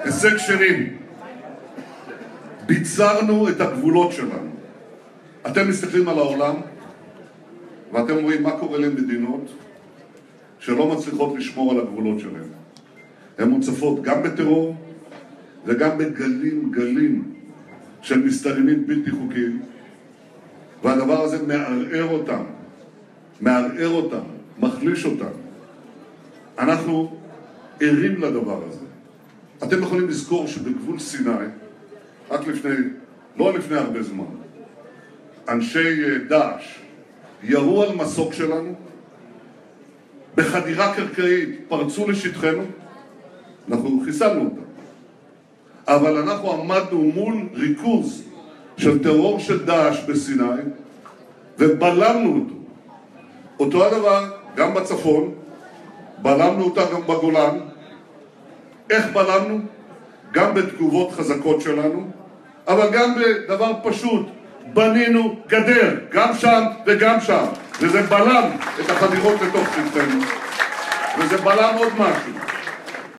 הישג שני, ביצרנו את הגבולות שלנו. אתם מסתכלים על העולם, ואתם רואים מה קורה למדינות שלא מצליחות לשמור על הגבולות שלהן. הן מוצפות גם בטרור וגם בגלים של מסתננים בלתי חוקיים, והדבר הזה מערער אותם, מחליש אותם. אנחנו ערים לדבר הזה. אתם יכולים לזכור שבגבול סיני, לא לפני הרבה זמן, אנשי דאעש ירו על מסוק שלנו, בחדירה קרקעית פרצו לשטחנו, אנחנו חיסלנו אותם. אבל אנחנו עמדנו מול ריכוז של טרור של דאעש בסיני, ובלמנו אותו. אותו הדבר גם בצפון, בלמנו אותה גם בגולן. איך בלמנו? גם בתגובות חזקות שלנו, אבל גם בדבר פשוט, בנינו גדר, גם שם וגם שם, וזה בלם את החדירות לתוך שטחנו, וזה בלם עוד משהו.